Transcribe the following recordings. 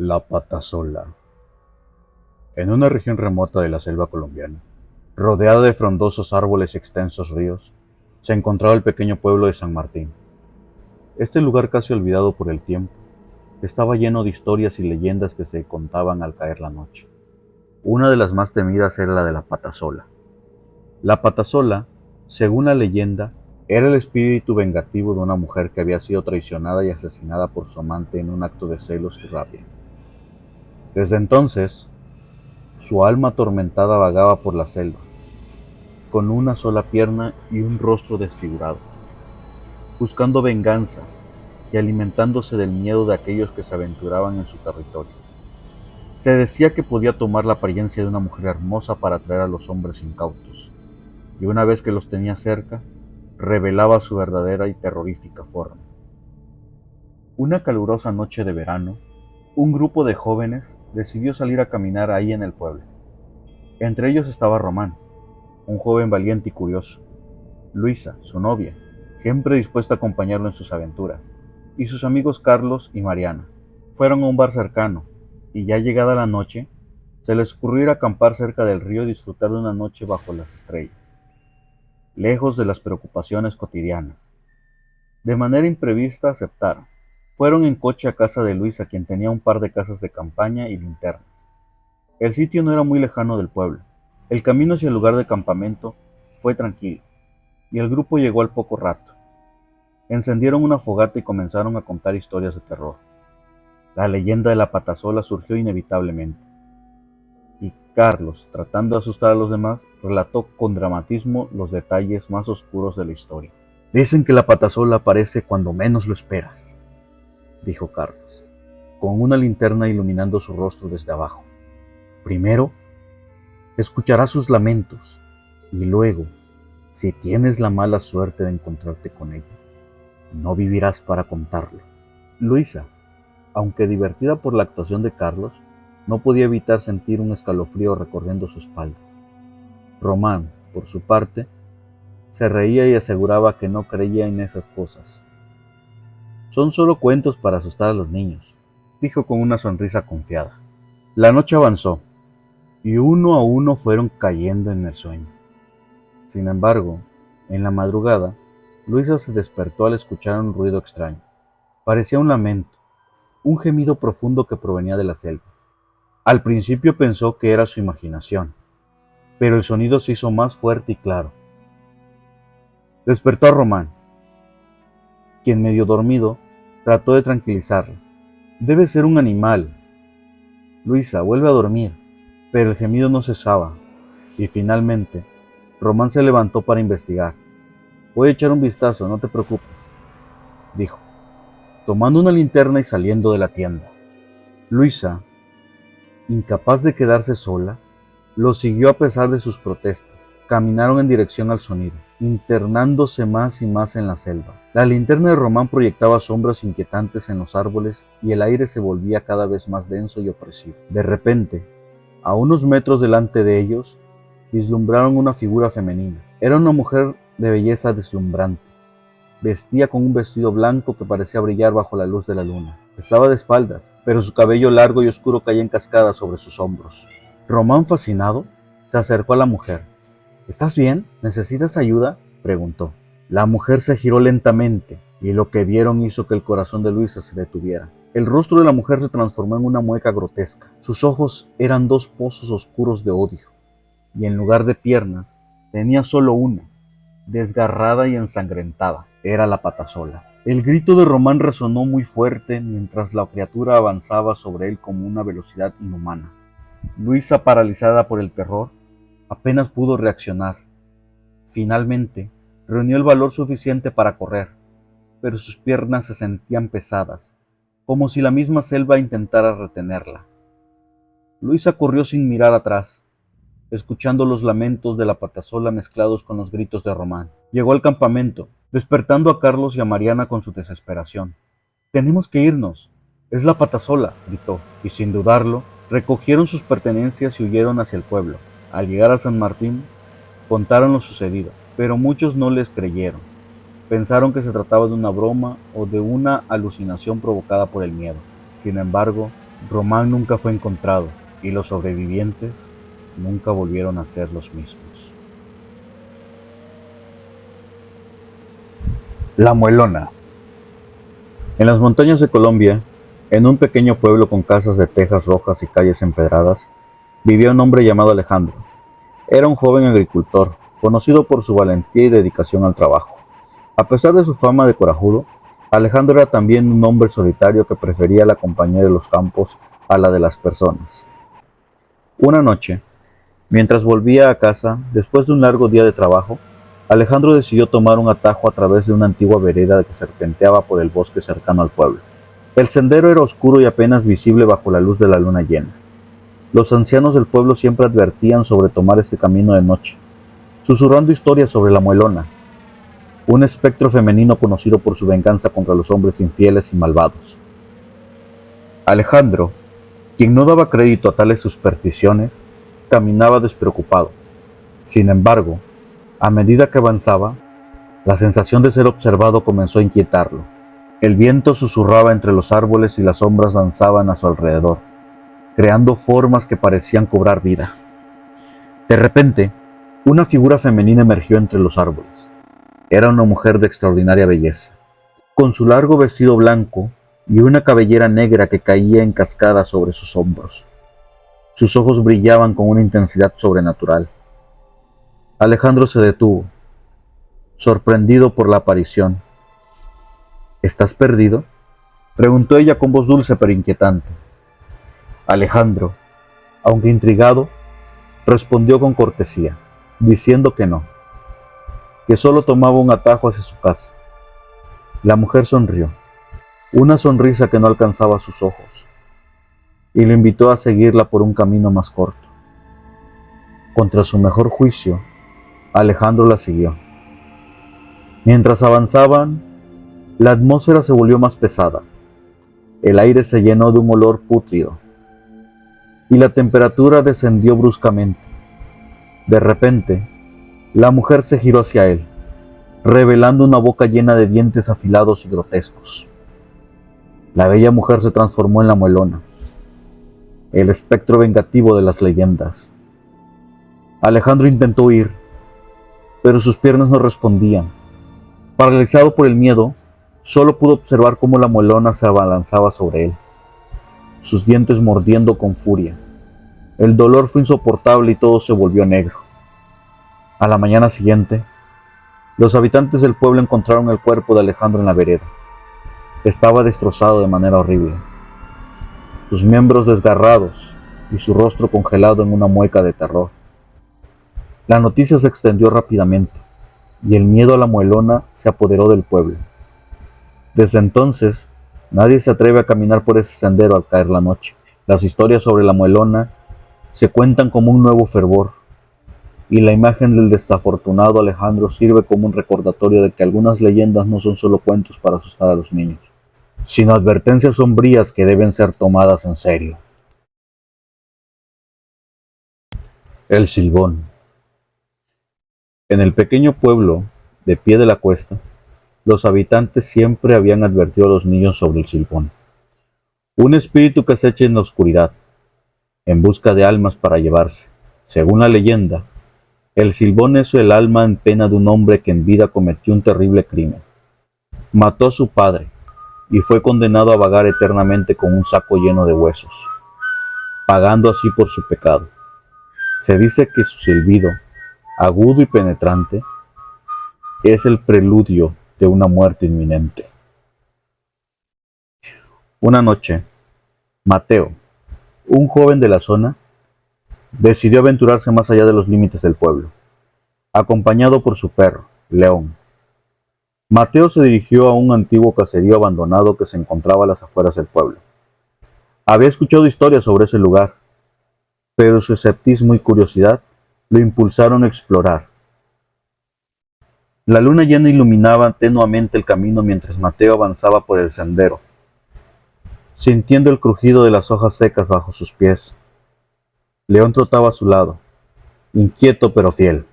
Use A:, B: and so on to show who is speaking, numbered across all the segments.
A: La Patasola. En una región remota de la selva colombiana, rodeada de frondosos árboles y extensos ríos, se encontraba el pequeño pueblo de San Martín. Este lugar casi olvidado por el tiempo, estaba lleno de historias y leyendas que se contaban al caer la noche. Una de las más temidas era la de la Patasola. La Patasola, según la leyenda, era el espíritu vengativo de una mujer que había sido traicionada y asesinada por su amante en un acto de celos y rabia. Desde entonces, su alma atormentada vagaba por la selva, con una sola pierna y un rostro desfigurado, buscando venganza y alimentándose del miedo de aquellos que se aventuraban en su territorio. Se decía que podía tomar la apariencia de una mujer hermosa para atraer a los hombres incautos, y una vez que los tenía cerca, revelaba su verdadera y terrorífica forma. Una calurosa noche de verano, un grupo de jóvenes decidió salir a caminar ahí en el pueblo. Entre ellos estaba Román, un joven valiente y curioso; Luisa, su novia, siempre dispuesta a acompañarlo en sus aventuras; y sus amigos Carlos y Mariana. Fueron a un bar cercano, y ya llegada la noche, se les ocurrió ir a acampar cerca del río y disfrutar de una noche bajo las estrellas, lejos de las preocupaciones cotidianas. De manera imprevista aceptaron. Fueron en coche a casa de Luisa, quien tenía un par de casas de campaña y linternas. El sitio no era muy lejano del pueblo. El camino hacia el lugar de campamento fue tranquilo, y el grupo llegó al poco rato. Encendieron una fogata y comenzaron a contar historias de terror. La leyenda de la Patasola surgió inevitablemente, y Carlos, tratando de asustar a los demás, relató con dramatismo los detalles más oscuros de la historia. Dicen que la Patasola aparece cuando menos lo esperas, dijo Carlos, con una linterna iluminando su rostro desde abajo. Primero, escucharás sus lamentos, y luego, si tienes la mala suerte de encontrarte con ella, no vivirás para contarlo. Luisa, aunque divertida por la actuación de Carlos, no podía evitar sentir un escalofrío recorriendo su espalda. Román, por su parte, se reía y aseguraba que no creía en esas cosas. Son solo cuentos para asustar a los niños, dijo con una sonrisa confiada. La noche avanzó, y uno a uno fueron cayendo en el sueño. Sin embargo, en la madrugada, Luisa se despertó al escuchar un ruido extraño. Parecía un lamento, un gemido profundo que provenía de la selva. Al principio pensó que era su imaginación, pero el sonido se hizo más fuerte y claro. Despertó a Román, quien, medio dormido, trató de tranquilizarla. Debe ser un animal. Luisa, vuelve a dormir. Pero el gemido no cesaba, y finalmente, Román se levantó para investigar. Voy a echar un vistazo, no te preocupes, dijo, tomando una linterna y saliendo de la tienda. Luisa, incapaz de quedarse sola, lo siguió a pesar de sus protestas. Caminaron en dirección al sonido, internándose más y más en la selva. La linterna de Román proyectaba sombras inquietantes en los árboles y el aire se volvía cada vez más denso y opresivo. De repente, a unos metros delante de ellos, vislumbraron una figura femenina. Era una mujer de belleza deslumbrante. Vestía con un vestido blanco que parecía brillar bajo la luz de la luna. Estaba de espaldas, pero su cabello largo y oscuro caía en cascada sobre sus hombros. Román, fascinado, se acercó a la mujer. ¿Estás bien? ¿Necesitas ayuda?, preguntó. La mujer se giró lentamente, y lo que vieron hizo que el corazón de Luisa se detuviera. El rostro de la mujer se transformó en una mueca grotesca. Sus ojos eran dos pozos oscuros de odio, y en lugar de piernas, tenía solo una, desgarrada y ensangrentada. Era la Patasola. El grito de Román resonó muy fuerte mientras la criatura avanzaba sobre él con una velocidad inhumana. Luisa, paralizada por el terror, apenas pudo reaccionar. Finalmente, reunió el valor suficiente para correr, pero sus piernas se sentían pesadas, como si la misma selva intentara retenerla. Luisa corrió sin mirar atrás, escuchando los lamentos de la Patasola mezclados con los gritos de Román. Llegó al campamento, despertando a Carlos y a Mariana con su desesperación. «Tenemos que irnos. Es la Patasola», gritó, y sin dudarlo, recogieron sus pertenencias y huyeron hacia el pueblo. Al llegar a San Martín, contaron lo sucedido, pero muchos no les creyeron. Pensaron que se trataba de una broma o de una alucinación provocada por el miedo. Sin embargo, Román nunca fue encontrado y los sobrevivientes nunca volvieron a ser los mismos. La Muelona. En las montañas de Colombia, en un pequeño pueblo con casas de tejas rojas y calles empedradas, vivía un hombre llamado Alejandro. Era un joven agricultor, conocido por su valentía y dedicación al trabajo. A pesar de su fama de corajudo, Alejandro era también un hombre solitario que prefería la compañía de los campos a la de las personas. Una noche, mientras volvía a casa, después de un largo día de trabajo, Alejandro decidió tomar un atajo a través de una antigua vereda que serpenteaba por el bosque cercano al pueblo. El sendero era oscuro y apenas visible bajo la luz de la luna llena. Los ancianos del pueblo siempre advertían sobre tomar ese camino de noche, susurrando historias sobre la Muelona, un espectro femenino conocido por su venganza contra los hombres infieles y malvados. Alejandro, quien no daba crédito a tales supersticiones, caminaba despreocupado. Sin embargo, a medida que avanzaba, la sensación de ser observado comenzó a inquietarlo. El viento susurraba entre los árboles y las sombras danzaban a su alrededor, creando formas que parecían cobrar vida. De repente, una figura femenina emergió entre los árboles. Era una mujer de extraordinaria belleza, con su largo vestido blanco y una cabellera negra que caía en cascada sobre sus hombros. Sus ojos brillaban con una intensidad sobrenatural. Alejandro se detuvo, sorprendido por la aparición. ¿Estás perdido?, preguntó ella con voz dulce pero inquietante. Alejandro, aunque intrigado, respondió con cortesía, diciendo que no, que solo tomaba un atajo hacia su casa. La mujer sonrió, una sonrisa que no alcanzaba sus ojos, y lo invitó a seguirla por un camino más corto. Contra su mejor juicio, Alejandro la siguió. Mientras avanzaban, la atmósfera se volvió más pesada. El aire se llenó de un olor pútrido, y la temperatura descendió bruscamente. De repente, la mujer se giró hacia él, revelando una boca llena de dientes afilados y grotescos. La bella mujer se transformó en la Muelona, el espectro vengativo de las leyendas. Alejandro intentó huir, pero sus piernas no respondían. Paralizado por el miedo, solo pudo observar cómo la Muelona se abalanzaba sobre él, sus dientes mordiendo con furia. El dolor fue insoportable y todo se volvió negro. A la mañana siguiente, los habitantes del pueblo encontraron el cuerpo de Alejandro en la vereda. Estaba destrozado de manera horrible, sus miembros desgarrados y su rostro congelado en una mueca de terror. La noticia se extendió rápidamente y el miedo a la Muelona se apoderó del pueblo. Desde entonces, nadie se atreve a caminar por ese sendero al caer la noche. Las historias sobre la Muelona se cuentan como un nuevo fervor, y la imagen del desafortunado Alejandro sirve como un recordatorio de que algunas leyendas no son solo cuentos para asustar a los niños, sino advertencias sombrías que deben ser tomadas en serio. El Silbón. En el pequeño pueblo, de pie de la cuesta, los habitantes siempre habían advertido a los niños sobre el Silbón, un espíritu que acecha en la oscuridad, en busca de almas para llevarse. Según la leyenda, el Silbón es el alma en pena de un hombre que en vida cometió un terrible crimen. Mató a su padre y fue condenado a vagar eternamente con un saco lleno de huesos, pagando así por su pecado. Se dice que su silbido, agudo y penetrante, es el preludio de una muerte inminente. Una noche, Mateo, un joven de la zona, decidió aventurarse más allá de los límites del pueblo, acompañado por su perro, León. Mateo se dirigió a un antiguo caserío abandonado que se encontraba a las afueras del pueblo. Había escuchado historias sobre ese lugar, pero su escepticismo y curiosidad lo impulsaron a explorar. La luna llena iluminaba tenuamente el camino mientras Mateo avanzaba por el sendero, sintiendo el crujido de las hojas secas bajo sus pies. León trotaba a su lado, inquieto pero fiel.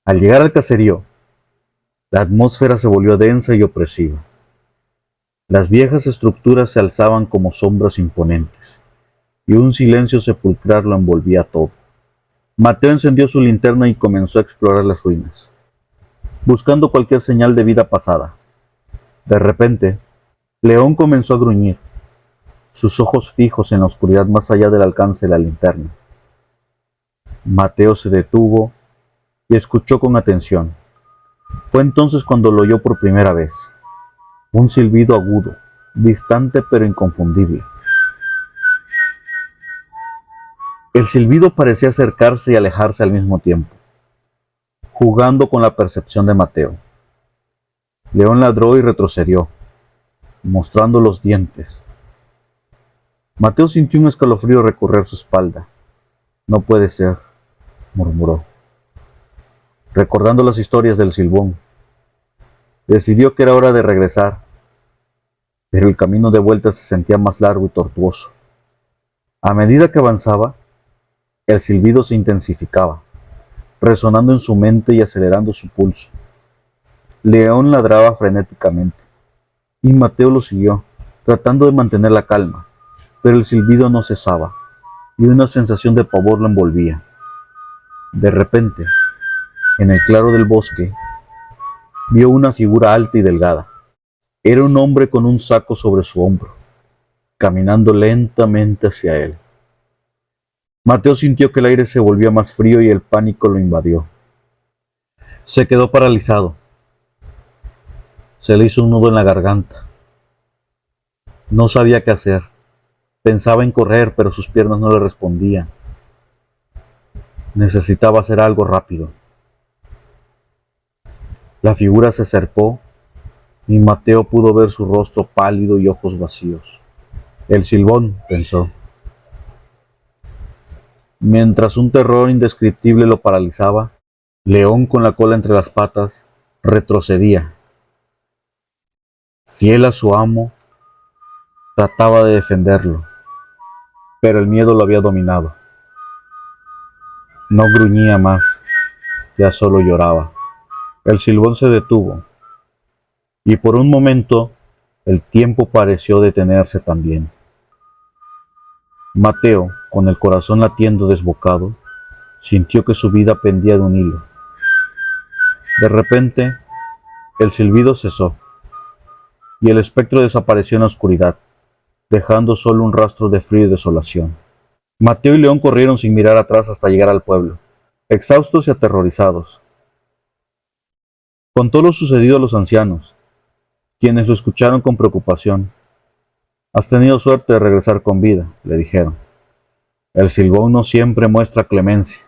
A: Al llegar al caserío, la atmósfera se volvió densa y opresiva. Las viejas estructuras se alzaban como sombras imponentes, y un silencio sepulcral lo envolvía todo. Mateo encendió su linterna y comenzó a explorar las ruinas, buscando cualquier señal de vida pasada. De repente, León comenzó a gruñir, sus ojos fijos en la oscuridad más allá del alcance de la linterna. Mateo se detuvo y escuchó con atención. Fue entonces cuando lo oyó por primera vez. Un silbido agudo, distante pero inconfundible. El silbido parecía acercarse y alejarse al mismo tiempo, jugando con la percepción de Mateo. León ladró y retrocedió, mostrando los dientes. Mateo sintió un escalofrío recorrer su espalda. No puede ser, murmuró, recordando las historias del Silbón. Decidió que era hora de regresar, pero el camino de vuelta se sentía más largo y tortuoso. A medida que avanzaba, el silbido se intensificaba, resonando en su mente y acelerando su pulso. León ladraba frenéticamente, y Mateo lo siguió, tratando de mantener la calma, pero el silbido no cesaba, y una sensación de pavor lo envolvía. De repente, en el claro del bosque, vio una figura alta y delgada. Era un hombre con un saco sobre su hombro, caminando lentamente hacia él. Mateo sintió que el aire se volvía más frío y el pánico lo invadió. Se quedó paralizado. Se le hizo un nudo en la garganta. No sabía qué hacer. Pensaba en correr, pero sus piernas no le respondían. Necesitaba hacer algo rápido. La figura se acercó y Mateo pudo ver su rostro pálido y ojos vacíos. El Silbón, pensó. Mientras un terror indescriptible lo paralizaba, León, con la cola entre las patas, retrocedía. Fiel a su amo, trataba de defenderlo, pero el miedo lo había dominado. No gruñía más, ya solo lloraba. El Silbón se detuvo, y por un momento el tiempo pareció detenerse también. Mateo, con el corazón latiendo desbocado, sintió que su vida pendía de un hilo. De repente, el silbido cesó, y el espectro desapareció en la oscuridad, dejando solo un rastro de frío y desolación. Mateo y León corrieron sin mirar atrás hasta llegar al pueblo, exhaustos y aterrorizados. Contó lo sucedido a los ancianos, quienes lo escucharon con preocupación. «Has tenido suerte de regresar con vida», le dijeron. «El Silbón no siempre muestra clemencia».